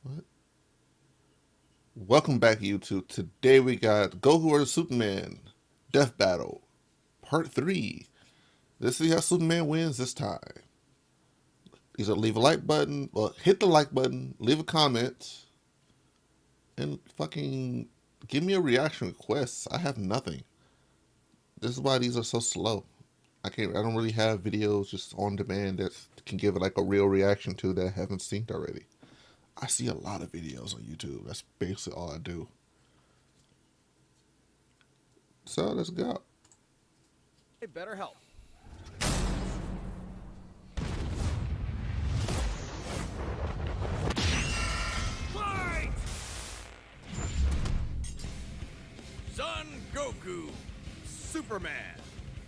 What? Welcome back, YouTube. Today we got Goku vs Superman Death Battle Part 3. Let's see how Superman wins this time. Either leave a like button, well, hit the like button, leave a comment, and fucking give me a reaction request. I have nothing. This is why these are so slow. I don't really have videos just on demand that can give it like a real reaction to that I haven't seen already. I see a lot of videos on YouTube. That's basically all I do. So let's go. It better help. Fight! Son Goku, Superman.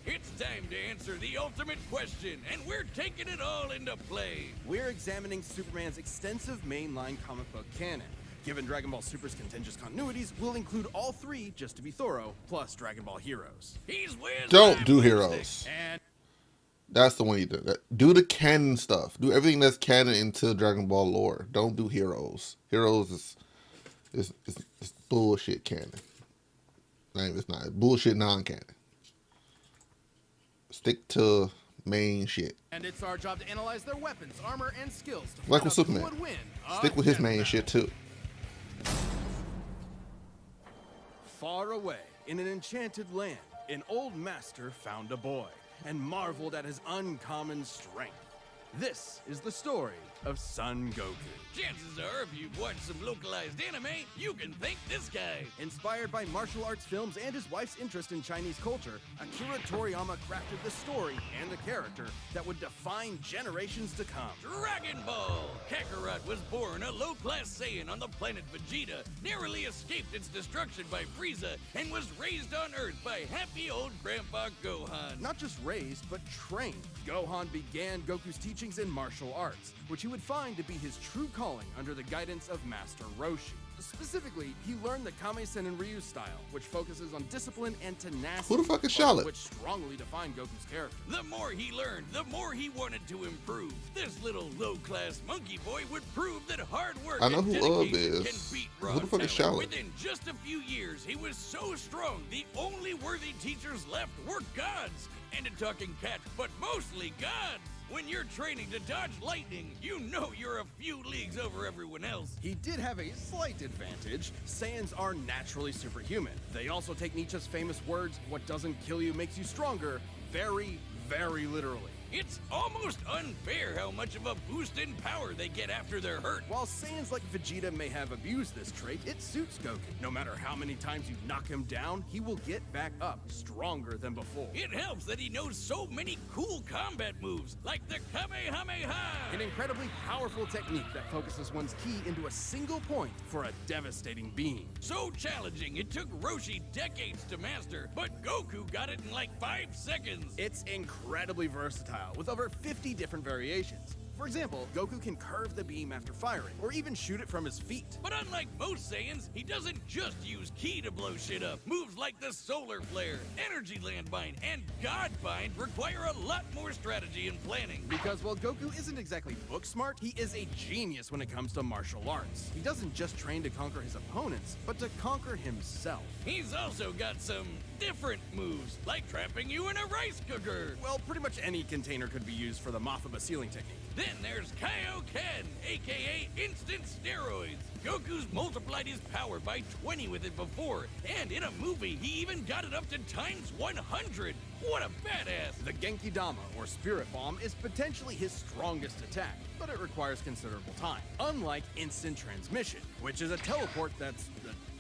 it's time to answer the ultimate question, and we're taking it all into play. We're examining Superman's extensive mainline comic book canon. Given Dragon Ball Super's contentious continuities, we'll include all three, just to be thorough, plus Dragon Ball Heroes. He's with Don't do Heroes. And That's the one you do. Do the canon stuff. Do everything that's canon into Dragon Ball lore. Don't do Heroes. Heroes is bullshit canon. It's not. It's bullshit non-canon. Stick to main shit. it's our job to analyze their weapons, armor, and skills to Like find with out who Superman. would win. Stick with his main shit too. Far away, in an enchanted land, an old master found a boy and marveled at his uncommon strength. This is the story of Son Goku. Chances are, if you've watched some localized anime, you can thank this guy. Inspired by martial arts films and his wife's interest in Chinese culture, Akira Toriyama crafted the story and the character that would define generations to come. Dragon Ball! Kakarot was born a low-class Saiyan on the planet Vegeta, narrowly escaped its destruction by Frieza, and was raised on Earth by happy old Grandpa Gohan. Not just raised, but trained. Gohan began Goku's teachings in martial arts, which he would find to be his true calling under the guidance of Master Roshi. Specifically, he learned the Kame-sen and Ryu style, which focuses on discipline and tenacity. Who the fuck is both of Charlotte? which strongly define Goku's character. The more he learned, the more he wanted to improve. This little low-class monkey boy would prove that hard work I know and who dedication is. can beat raw Who the fuck is talent. Charlotte? Within just a few years, he was so strong, the only worthy teachers left were gods. And a talking cat, but mostly gods. When you're training to dodge lightning, you know you're a few leagues over everyone else. He did have a slight advantage. Saiyans are naturally superhuman. They also take Nietzsche's famous words, "What doesn't kill you makes you stronger," very, very literally. It's almost unfair how much of a boost in power they get after they're hurt. While Saiyans like Vegeta may have abused this trait, it suits Goku. No matter how many times you knock him down, he will get back up, stronger than before. It helps that he knows so many cool combat moves, like the Kamehameha! An incredibly powerful technique that focuses one's ki into a single point for a devastating beam. So challenging, it took Roshi decades to master, but Goku got it in like 5 seconds. It's incredibly versatile, with over 50 different variations. For example, Goku can curve the beam after firing, or even shoot it from his feet. But unlike most Saiyans, he doesn't just use ki to blow shit up. Moves like the Solar Flare, Energy Landmine, and God Bind require a lot more strategy and planning. Because while Goku isn't exactly book smart, he is a genius when it comes to martial arts. He doesn't just train to conquer his opponents, but to conquer himself. He's also got some different moves, like trapping you in a rice cooker. Well, pretty much any container could be used for the Mothama sealing technique. Then there's Kaioken, aka instant steroids. Goku's multiplied his power by 20 with it before, and in a movie, he even got it up to times 100. What a badass! The Genki Dama, or Spirit Bomb, is potentially his strongest attack, but it requires considerable time. Unlike instant transmission, which is a teleport that's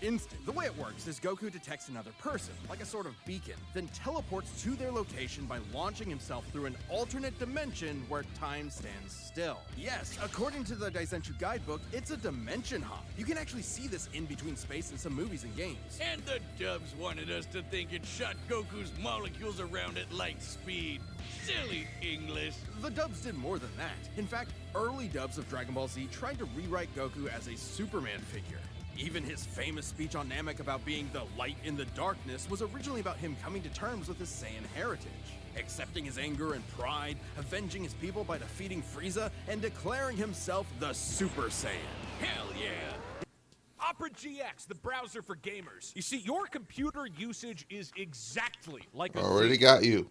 instant. The way it works is Goku detects another person, like a sort of beacon, then teleports to their location by launching himself through an alternate dimension where time stands still. Yes, according to the Daisenshuu guidebook, it's a dimension hop. You can actually see this in between space in some movies and games. And the dubs wanted us to think it shot Goku's molecules around at light speed. Silly English. The dubs did more than that. In fact, early dubs of Dragon Ball Z tried to rewrite Goku as a Superman figure. Even his famous speech on Namek about being the light in the darkness was originally about him coming to terms with his Saiyan heritage, accepting his anger and pride, avenging his people by defeating Frieza, and declaring himself the Super Saiyan. Hell yeah! Opera GX, the browser for gamers. You see, your computer usage is exactly like a Already got you.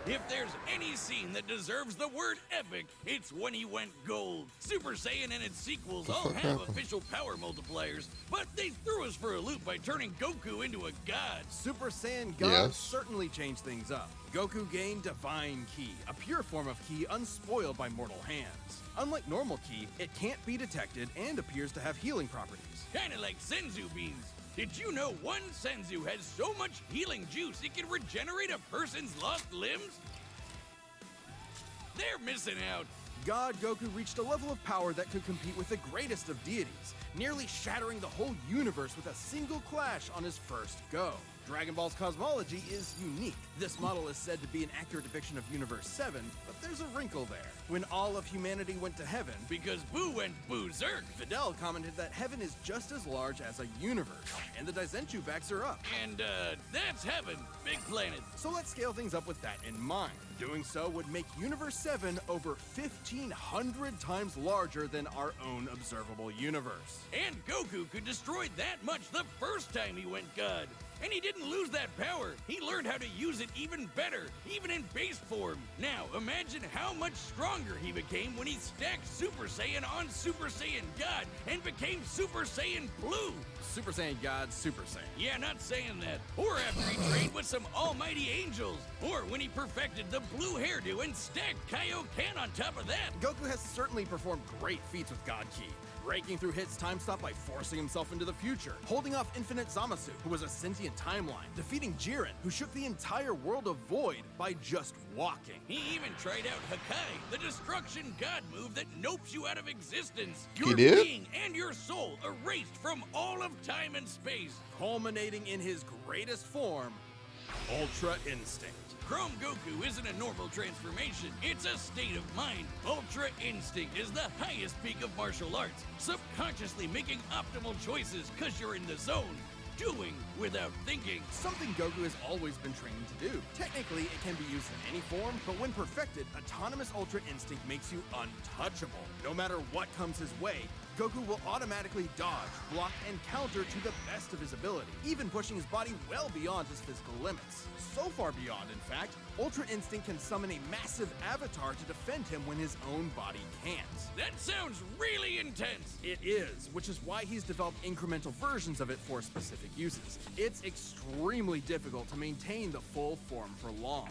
If there's any scene that deserves the word epic, it's when he went gold. Super Saiyan and its sequels all have official power multipliers, but they threw us for a loop by turning Goku into a god. Super Saiyan God Yes. certainly changed things up. Goku gained Divine Ki, a pure form of Ki unspoiled by mortal hands. Unlike normal Ki, it can't be detected and appears to have healing properties. Kinda like Senzu beans. Did you know one Senzu has so much healing juice it can regenerate a person's lost limbs? They're missing out. God Goku reached a level of power that could compete with the greatest of deities, nearly shattering the whole universe with a single clash on his first go. Dragon Ball's cosmology is unique. This model is said to be an accurate depiction of Universe 7, but there's a wrinkle there. When all of humanity went to heaven, Because Boo went berserk. Fidel commented that heaven is just as large as a universe, and the Daizenshuu backs her up. And, that's heaven. Big planet. So let's scale things up with that in mind. Doing so would make Universe 7 over 1,500 times larger than our own observable universe. And Goku could destroy that much the first time he went God. And he didn't lose that power. He learned how to use it even better, even in base form. Now, imagine how much stronger he became when he stacked Super Saiyan on Super Saiyan God and became Super Saiyan Blue. Super Saiyan God, Super Saiyan. Yeah, not saying that. Or after he trained with some almighty angels. Or when he perfected the blue hairdo and stacked Kaioken on top of that. Goku has certainly performed great feats with God Ki, breaking through Hit's time stop by forcing himself into the future, holding off Infinite Zamasu, who was a sentient timeline, defeating Jiren, who shook the entire world of Void by just walking. He even tried out Hakai, the destruction god move that nopes you out of existence. He Your did? being and your soul erased from all of time and space. Culminating in his greatest form, Ultra Instinct. Chrome Goku isn't a normal transformation, it's a state of mind. Ultra Instinct is the highest peak of martial arts, subconsciously making optimal choices because you're in the zone, doing without thinking. Something Goku has always been trained to do. Technically, it can be used in any form, but when perfected, Autonomous Ultra Instinct makes you untouchable. No matter what comes his way, Goku will automatically dodge, block, and counter to the best of his ability, even pushing his body well beyond his physical limits. So far beyond, in fact, Ultra Instinct can summon a massive avatar to defend him when his own body can't. That sounds really intense. It is, which is why he's developed incremental versions of it for specific uses. It's extremely difficult to maintain the full form for long.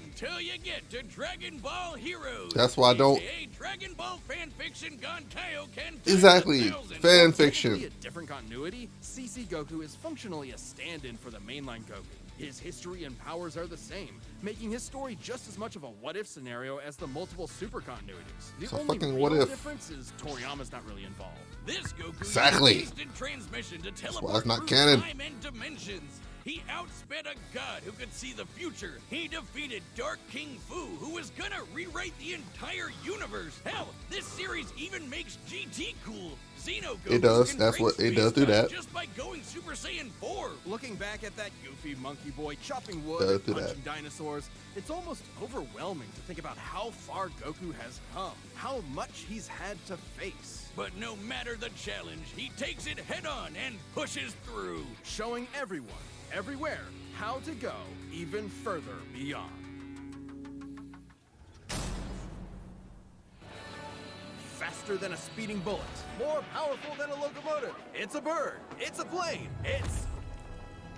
Until you get to Dragon Ball Heroes. That's why I don't- AKA Dragon Ball fanfiction gone Kaioken. Exactly. Fan Technically fiction. a different continuity, CC Goku is functionally a stand-in for the mainline Goku. His history and powers are the same, making his story just as much of a what-if scenario as the multiple super continuities. The So only fucking real what if. difference is Toriyama's not really involved. This Goku Exactly. used instant transmission to why teleport it's not through canon. time and dimensions. He outsped a god who could see the future. He defeated Dark King Fu, who was gonna rewrite the entire universe. Hell, this series even makes GT cool. Xeno Goku It does. can That's break what- it space does do time that. just by going Super Saiyan 4. Looking back at that goofy monkey boy chopping wood Does and do that. punching dinosaurs, it's almost overwhelming to think about how far Goku has come, how much he's had to face, But no matter the challenge, he takes it head on and pushes through. showing everyone, everywhere, how to go even further beyond. Faster than a speeding bullet, more powerful than a locomotive. It's a bird, it's a plane, it's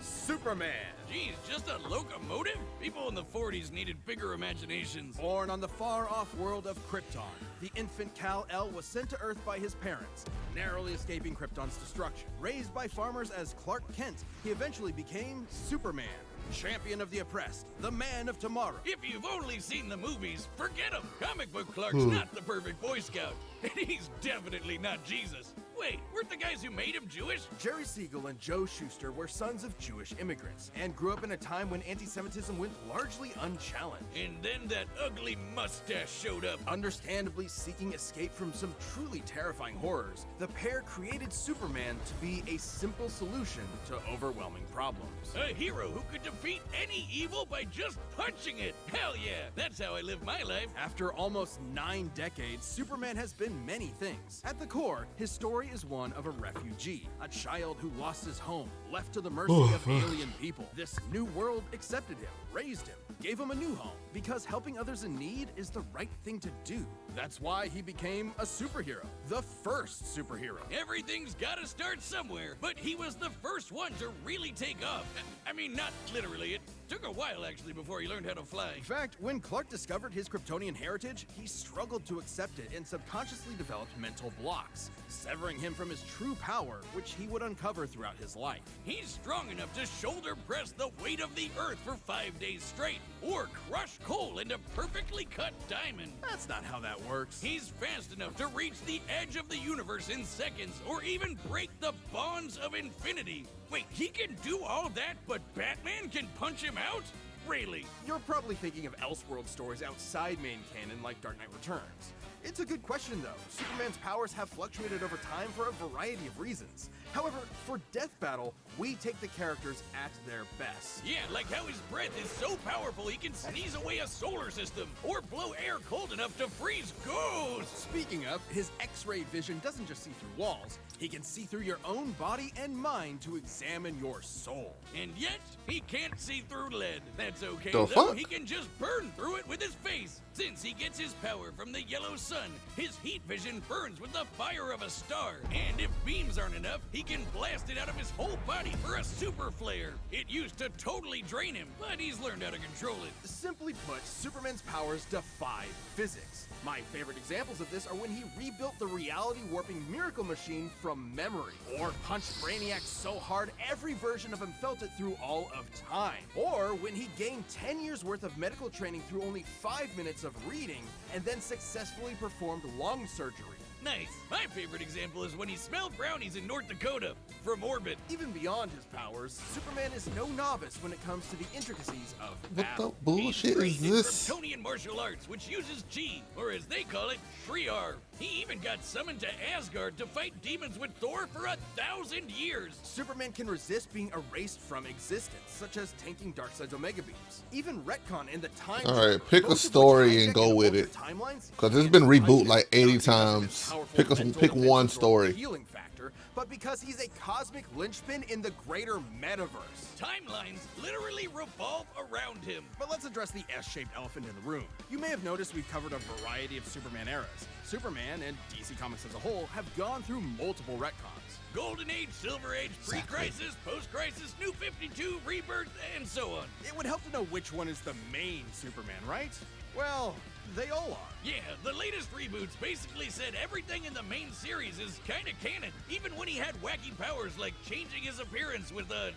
Superman. Geez, just a locomotive? People in the 40s needed bigger imaginations. Born on the far-off world of Krypton, the infant Kal-El was sent to Earth by his parents, narrowly escaping Krypton's destruction. Raised by farmers as Clark Kent, he eventually became Superman, champion of the oppressed, the man of tomorrow. If you've only seen the movies, forget him. Comic book Clark's not the perfect Boy Scout, and he's definitely not Jesus. Wait, weren't the guys who made him Jewish? Jerry Siegel and Joe Shuster were sons of Jewish immigrants and grew up in a time when anti-Semitism went largely unchallenged. And then that ugly mustache showed up. Understandably seeking escape from some truly terrifying horrors, the pair created Superman to be a simple solution to overwhelming problems. A hero who could defeat any evil by just punching it. Hell yeah, that's how I live my life. After almost 9 decades, Superman has been many things. At the core, his story is one of a refugee, a child who lost his home, left to the mercy of alien people. This new world accepted him, raised him, gave him a new home, because helping others in need is the right thing to do. That's why he became a superhero, the first superhero. Everything's gotta start somewhere, but he was the first one to really take off. I mean, not literally. It took a while, actually, before he learned how to fly. In fact, when Clark discovered his Kryptonian heritage, he struggled to accept it and subconsciously developed mental blocks, severing him from his true power, which he would uncover throughout his life. He's strong enough to shoulder press the weight of the Earth for 5 days straight, or crush coal into perfectly cut diamond. That's not how that works. He's fast enough to reach the edge of the universe in seconds, or even break the bonds of infinity. Wait, he can do all that, but Batman can punch him out? Really? You're probably thinking of Elseworld stories outside main canon like Dark Knight Returns. It's a good question, though. Superman's powers have fluctuated over time for a variety of reasons. However, for Death Battle, we take the characters at their best. Yeah, like how his breath is so powerful he can sneeze away a solar system, or blow air cold enough to freeze ghosts! Speaking of, his X-ray vision doesn't just see through walls. He can see through your own body and mind to examine your soul. And yet, he can't see through lead. That's okay, The though. fuck? He can just burn through it with his face. Since he gets his power from the yellow sun, his heat vision burns with the fire of a star. And if beams aren't enough, he can blast it out of his whole body for a super flare. It used to totally drain him, but he's learned how to control it. Simply put, Superman's powers defy physics. My favorite examples of this are when he rebuilt the reality-warping miracle machine from memory, or punched Brainiac so hard every version of him felt it through all of time, or when he gained 10 years worth of medical training through only 5 minutes of reading, and then successfully performed lung surgery. Nice. My favorite example is when he smelled brownies in North Dakota from orbit. Even beyond his powers, Superman is no novice when it comes to the intricacies of What the battle. bullshit is He's trained in this? Kryptonian martial arts, which uses chi, or as they call it, Shriar. He even got summoned to Asgard to fight demons with Thor for 1,000 years. Superman can resist being erased from existence, such as tanking Darkseid's Omega Beams. Even retcon and the time. All right, Traveler, pick a both of which story hijack and go with alter it. timelines, Because it's and been reboot punches like 80 not because of his times. powerful Pick mental one inventions or story. healing factor, but because he's a cosmic linchpin in the greater metaverse. Timelines literally revolve around him. But let's address the S-shaped elephant in the room. You may have noticed we've covered a variety of Superman eras. Superman, and DC Comics as a whole, have gone through multiple retcons. Golden Age, Silver Age, Pre-Crisis, Post-Crisis, New 52, Rebirth, and so on. It would help to know which one is the main Superman, right? Well, they all are. Yeah, the latest reboots basically said everything in the main series is kinda canon, even when he had wacky powers like changing his appearance with a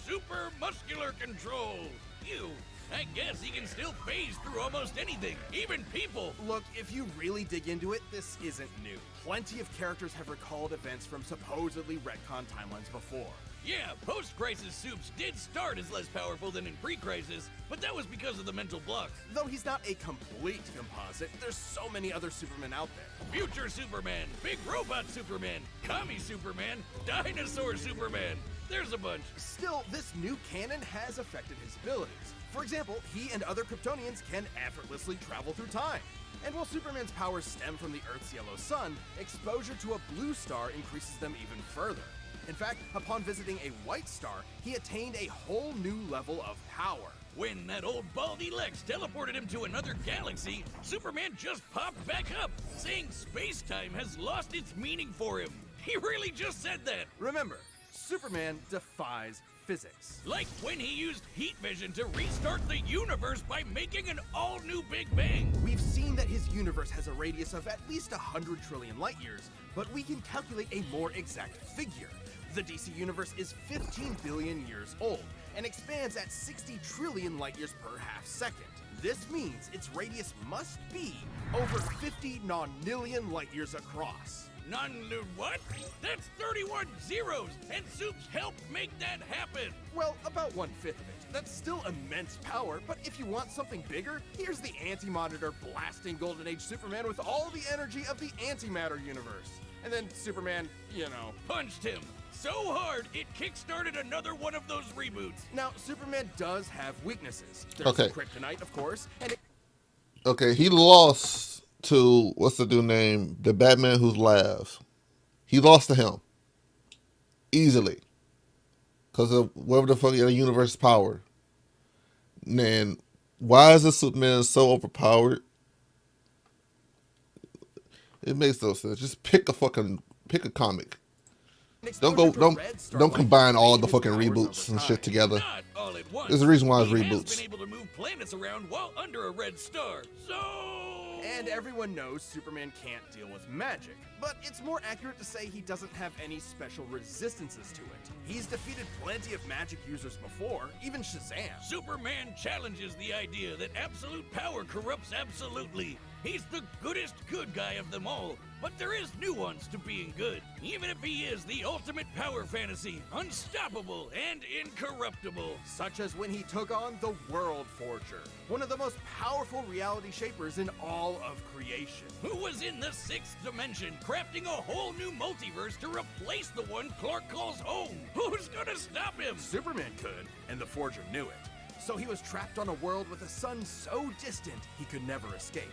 super muscular control. Ew. I guess he can still phase through almost anything, even people. Look, if you really dig into it, this isn't new. Plenty of characters have recalled events from supposedly retcon timelines before. Yeah, post-crisis Supes did start as less powerful than in pre-crisis, but that was because of the mental blocks. Though he's not a complete composite, there's so many other Supermen out there. Future Superman, Big Robot Superman, Commie Superman, Dinosaur Superman. There's a bunch. Still, this new canon has affected his abilities. For example, he and other Kryptonians can effortlessly travel through time. And while Superman's powers stem from the Earth's yellow sun, exposure to a blue star increases them even further. In fact, upon visiting a white star, he attained a whole new level of power. When that old baldy Lex teleported him to another galaxy, Superman just popped back up, saying space-time has lost its meaning for him. He really just said that. Remember, Superman defies physics. Like when he used heat vision to restart the universe by making an all-new Big Bang. We've seen that his universe has a radius of at least 100 trillion light years, but we can calculate a more exact figure. The DC universe is 15 billion years old and expands at 60 trillion light years per half second. This means its radius must be over 50 nonillion light years across. What? That's 31 zeros, and Soups helped make that happen. Well, about 1/5 of it. That's still immense power, but if you want something bigger, here's the Anti-Monitor blasting Golden Age Superman with all the energy of the antimatter universe. And then Superman, Punched him so hard it kickstarted another one of those reboots. Now, Superman does have weaknesses. There's Okay. kryptonite, of course, and Okay, he lost to what's the dude name? The Batman who laughs. He lost to him easily because of whatever the fuck the universe's power. Man, why is the Superman so overpowered? It makes no sense. Just pick a comic. Don't combine all the fucking reboots and shit together. Not all at once. There's a reason why it's He reboots. has been able to move planets around while under a red star. And everyone knows Superman can't deal with magic, but it's more accurate to say he doesn't have any special resistances to it. He's defeated plenty of magic users before, even Shazam. Superman challenges the idea that absolute power corrupts absolutely. He's the goodest good guy of them all, but there is nuance to being good, even if he is the ultimate power fantasy, unstoppable and incorruptible. Such as when he took on the World Forger, one of the most powerful reality shapers in all of creation. Who was in the sixth dimension, crafting a whole new multiverse to replace the one Clark calls home. Who's gonna stop him? Superman could, and the Forger knew it. So he was trapped on a world with a sun so distant he could never escape.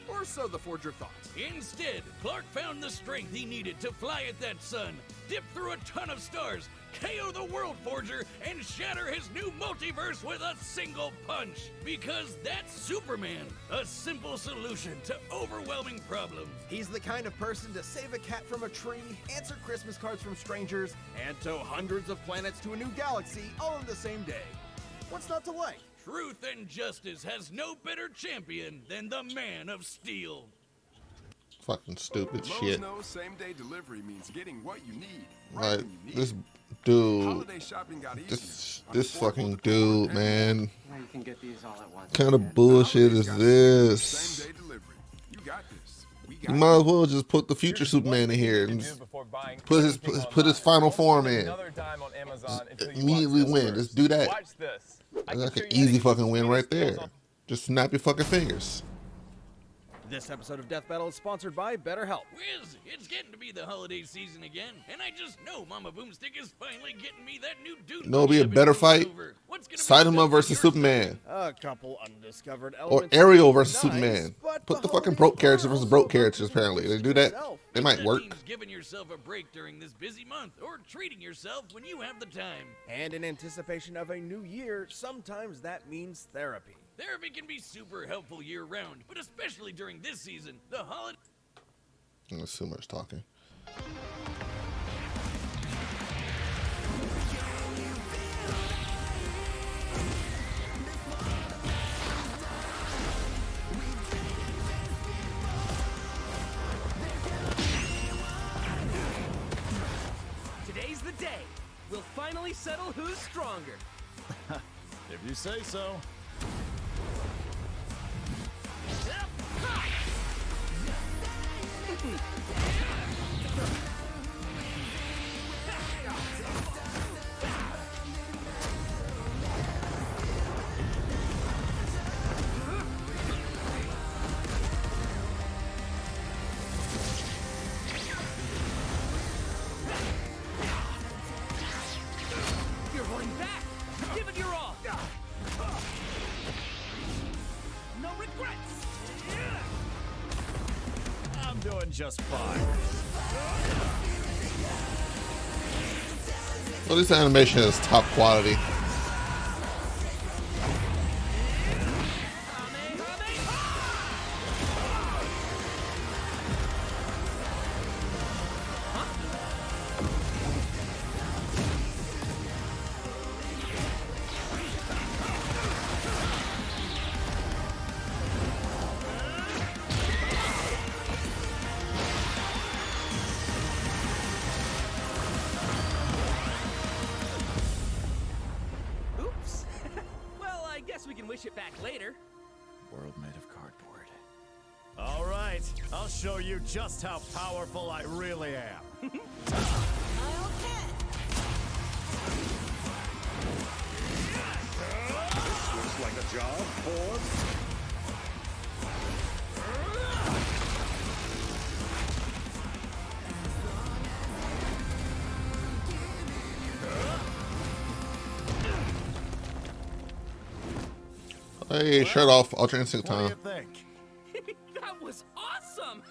Or so the Forger thought. Instead, Clark found the strength he needed to fly at that sun, dip through a ton of stars, KO the World Forger, and shatter his new multiverse with a single punch. Because that's Superman, a simple solution to overwhelming problems. He's the kind of person to save a cat from a tree, answer Christmas cards from strangers, and tow hundreds of planets to a new galaxy all in the same day. What's not to like? Truth and justice has no better champion than the Man of Steel. Fucking stupid Lowe's shit. knows same-day delivery means getting what you need Like right when you need this it. dude, Holiday shopping got easier. this fucking dude, man. Now you can get these all at once. Kind of bullshit is this? Same-day delivery. You got this. We got You might as well just put the future Superman in here and just put his final form in. Immediately win. Just do that. Watch this. That's like an easy fucking win right there. Just snap your fucking fingers. This episode of Death Battle is sponsored by BetterHelp. Wiz, it's getting to be the holiday season again, and I just know Mama Boomstick is finally getting me that new dude. You know, it'd be a better fight. Cyberman versus Superman. A couple undiscovered Or elements. Ariel versus Nice, Superman. but Put the holiday fucking broke characters versus broke also characters, apparently. They do that. They might work. Giving yourself a break during this busy month, or treating yourself when you have the time. And in anticipation of a new year, sometimes that means therapy. Therapy can be super helpful year-round, but especially during this season, the holiday. That's too much talking. Today's the day. We'll finally settle who's stronger. If you say so. You're holding back. Give it your all. No regrets. I'm doing just fine. Well, this animation is top quality. Oops. Well, I guess we can wish it back later. right, I'll show you just how powerful I really am. Looks like a job for... Hey, shut off. Alternate sync What do time. you think? That was awesome!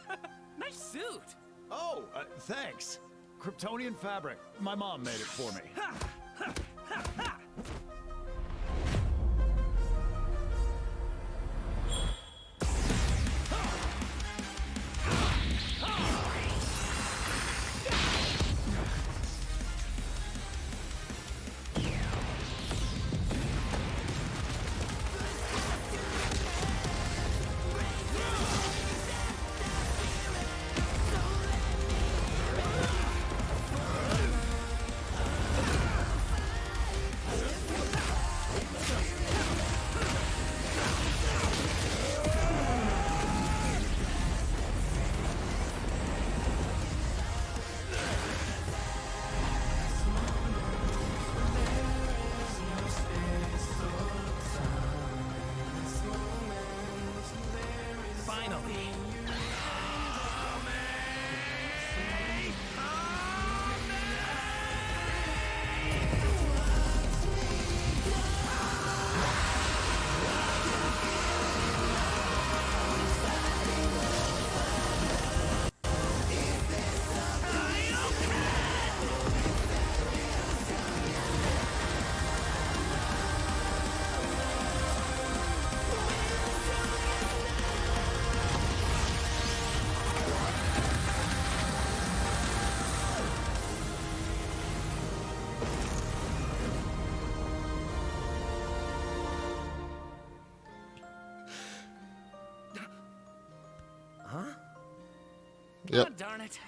Nice suit! Oh, thanks. Kryptonian fabric. My mom made it for me. Finally. Yep. Oh, darn it.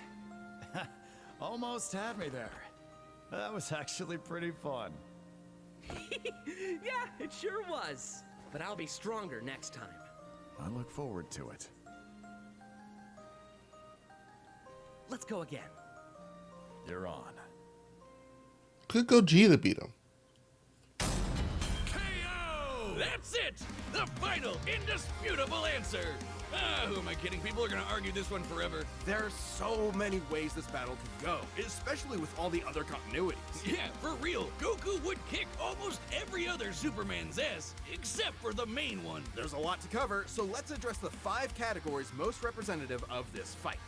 Almost had me there. That was actually pretty fun. Yeah, it sure was. But I'll be stronger next time. I look forward to it. Let's go again. You're on. Could go G to beat him. KO! That's it! The final, indisputable answer! Ah, who am I kidding? People are gonna argue this one forever. There's so many ways this battle could go, especially with all the other continuities. Yeah, for real. Goku would kick almost every other Superman's ass, except for the main one. There's a lot to cover, so let's address the 5 categories most representative of this fight.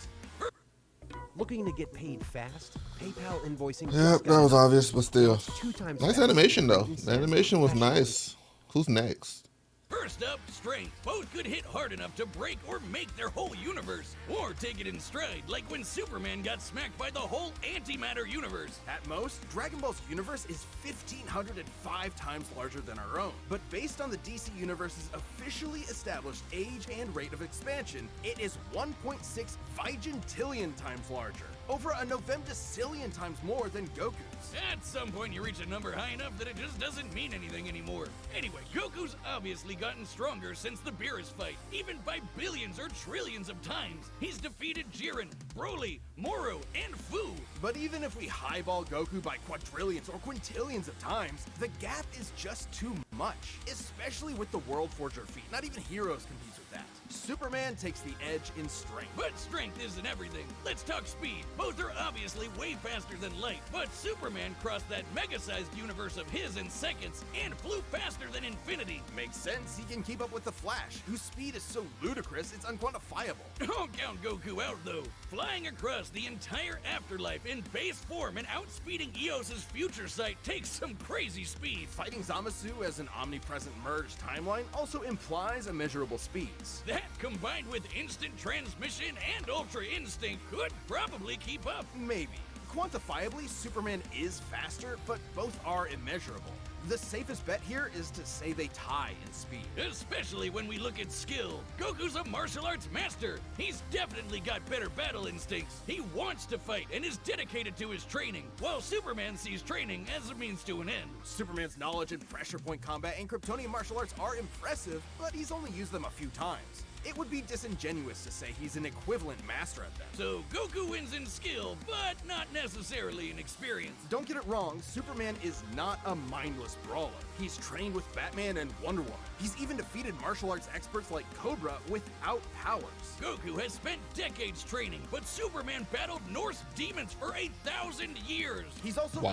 Looking to get paid fast? PayPal invoicing. Yep, that was obvious, but still. 2 times Nice faster. animation, though. The animation was nice. Who's next? First up, strength. Both could hit hard enough to break or make their whole universe, or take it in stride, like when Superman got smacked by the whole antimatter universe. At most, Dragon Ball's universe is 1,505 times larger than our own. But based on the DC Universe's officially established age and rate of expansion, it is 1.6 vigintillion times larger. Over a novemdecillion times more than Goku's. At some point, you reach a number high enough that it just doesn't mean anything anymore. Anyway, Goku's obviously gotten stronger since the Beerus fight, even by billions or trillions of times. He's defeated Jiren, Broly, Moro, and Fu. But even if we highball Goku by quadrillions or quintillions of times, the gap is just too much, especially with the World Forger feat. Not even Heroes competes with that. Superman takes the edge in strength. But strength isn't everything. Let's talk speed. Both are obviously way faster than light, but Superman crossed that mega-sized universe of his in seconds and flew faster than infinity. Makes sense, he can keep up with the Flash, whose speed is so ludicrous it's unquantifiable. Don't count Goku out, though. Flying across the entire afterlife in base form and outspeeding Eos's future sight takes some crazy speed. Fighting Zamasu as an omnipresent merged timeline also implies immeasurable speeds. That, combined with instant transmission and ultra instinct, could probably keep up. Maybe. Quantifiably, Superman is faster, but both are immeasurable. The safest bet here is to say they tie in speed. Especially when we look at skill. Goku's a martial arts master. He's definitely got better battle instincts. He wants to fight and is dedicated to his training, while Superman sees training as a means to an end. Superman's knowledge in pressure point combat and Kryptonian martial arts are impressive, but he's only used them a few times. It would be disingenuous to say he's an equivalent master at them. So Goku wins in skill, but not necessarily in experience. Don't get it wrong, Superman is not a mindless brawler. He's trained with Batman and Wonder Woman. He's even defeated martial arts experts like Cobra without powers. Goku has spent decades training, but Superman battled Norse demons for 1,000 years. He's also Wow,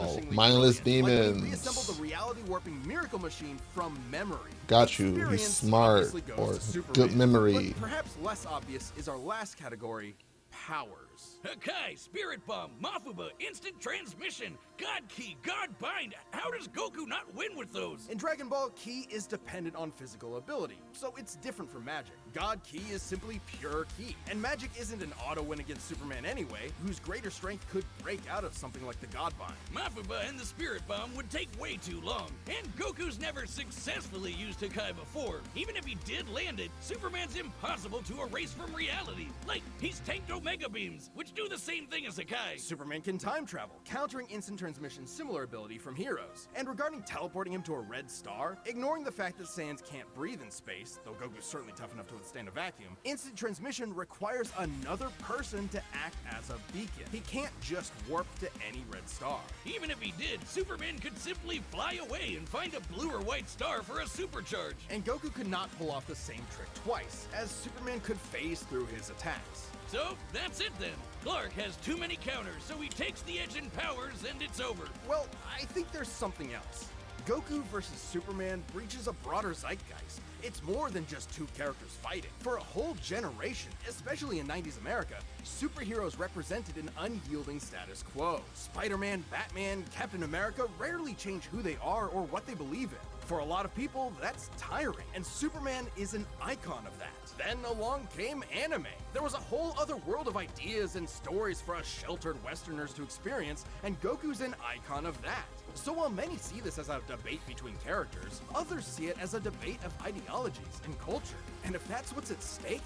astonishingly mindless brilliant. Like when he demons. reassembled the reality warping miracle machine from memory. Got you. He's Experience smart obviously goes or to Superman. good memory. But perhaps less obvious is our last category, powers. Hakai, Spirit Bomb, Mafuba, Instant Transmission, God Key, God Bind. How does Goku not win with those? In Dragon Ball, Ki is dependent on physical ability, so it's different from Magic. God Ki is simply pure Ki, and Magic isn't an auto win against Superman anyway, whose greater strength could break out of something like the God Bind. Mafuba and the Spirit Bomb would take way too long, and Goku's never successfully used Hakai before. Even if he did land it, Superman's impossible to erase from reality. Like, he's tanked Omega Beams, which do the same thing as Hakai. Superman can time travel, countering Instant Transmission's similar ability from Heroes. And regarding teleporting him to a red star, ignoring the fact that Saiyans can't breathe in space, though Goku's certainly tough enough to withstand a vacuum, Instant Transmission requires another person to act as a beacon. He can't just warp to any red star. Even if he did, Superman could simply fly away and find a blue or white star for a supercharge. And Goku could not pull off the same trick twice, as Superman could phase through his attacks. So, that's it then. Clark has too many counters, so he takes the edge in powers and it's over. Well, I think there's something else. Goku versus Superman breaches a broader zeitgeist. It's more than just two characters fighting. For a whole generation, especially in 90s America, superheroes represented an unyielding status quo. Spider-Man, Batman, Captain America rarely change who they are or what they believe in. For a lot of people, that's tiring, and Superman is an icon of that. Then along came anime. There was a whole other world of ideas and stories for us sheltered Westerners to experience, and Goku's an icon of that. So while many see this as a debate between characters, others see it as a debate of ideologies and culture. And if that's what's at stake,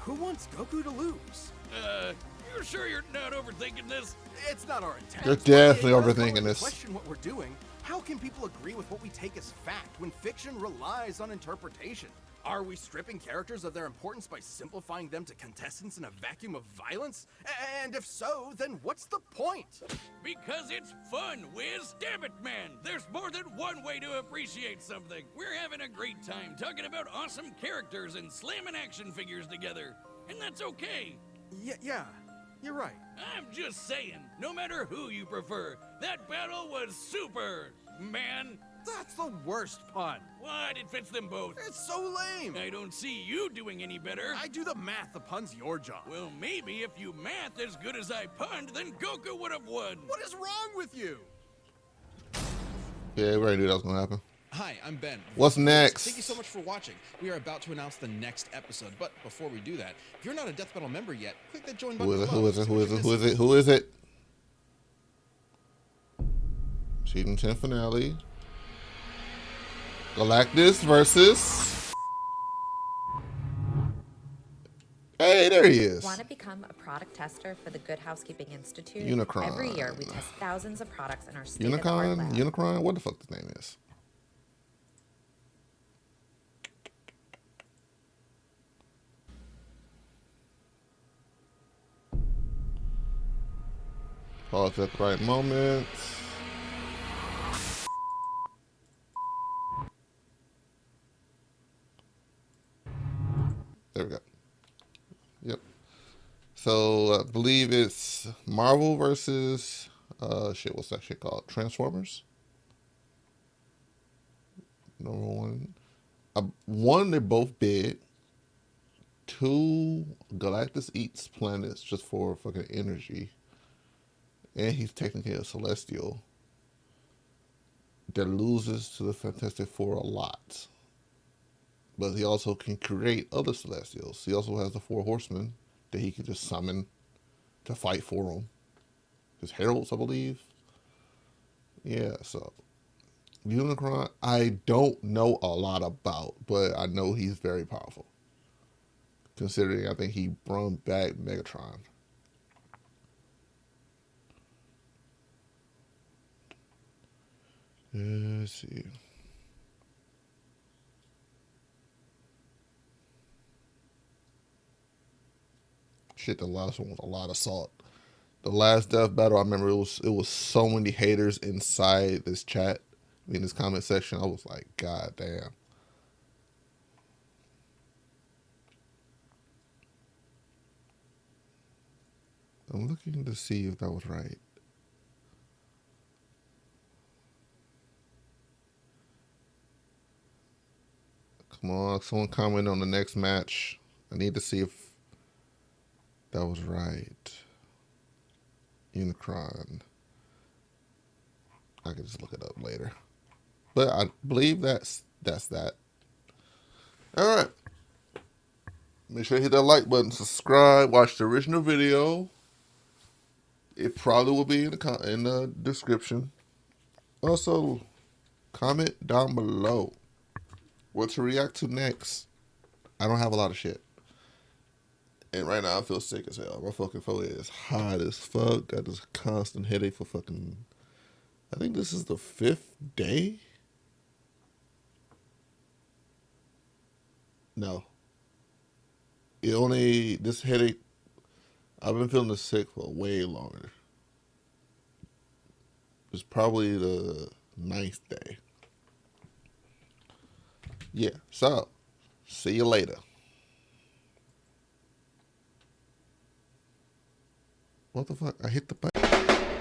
who wants Goku to lose? You're sure you're not overthinking this? It's not our intent. You're definitely But it does call overthinking into this. Question what we're doing. How can people agree with what we take as fact when fiction relies on interpretation? Are we stripping characters of their importance by simplifying them to contestants in a vacuum of violence? And if so, then what's the point? Because it's fun, Wiz. Damn it, man. There's more than one way to appreciate something. We're having a great time talking about awesome characters and slamming action figures together. And that's okay. Yeah, you're right. I'm just saying, no matter who you prefer, that battle was super, man. That's the worst pun. What? It fits them both. It's so lame. I don't see you doing any better. I do the math. The pun's your job. Well, maybe if you math as good as I punned, then Goku would have won. What is wrong with you? Yeah, we already knew that was gonna happen. Hi, I'm Ben. What's next? Thank you so much for watching. We are about to announce the next episode, but before we do that, if you're not a Death Battle member yet, click that join button. Who is it? below Who is it? so Who we is can it? Who is miss- it? Who is it? Season 10 finale. Galactus versus. Hey, there he is. Want to become a product tester for the Good Housekeeping Institute? Unicron. Every year, we test thousands of products in our state-of-the-art Unicron? lab. Unicron? What the fuck his name is? Pause at the right moment. There we go. Yep. So I believe it's Marvel versus what's that shit called? Transformers. Number one. One, they're both big. Two, Galactus eats planets just for fucking energy. And he's technically a Celestial that loses to the Fantastic Four a lot. But he also can create other Celestials. He also has the Four Horsemen that he can just summon to fight for him. His heralds, I believe. Yeah, so Unicron, I don't know a lot about, but I know he's very powerful. Considering I think he brought back Megatron. Let's see. Shit, the last one was a lot of salt. The last death battle, I remember it was so many haters inside this chat, in this comment section. I was like, God damn. I'm looking to see if that was right. Come on, someone comment on the next match. I need to see if that was right. Unicron. I can just look it up later. But I believe that's that. All right. Make sure you hit that like button, subscribe, watch the original video. It probably will be in the description. Also, comment down below what to react to next. I don't have a lot of shit. And right now I feel sick as hell. My fucking forehead is hot as fuck. Got this constant headache for fucking, I think this is the 5th day? No. This headache, I've been feeling this sick for way longer. It's probably the 9th day. Yeah, so, see you later. What the fuck? I hit the button.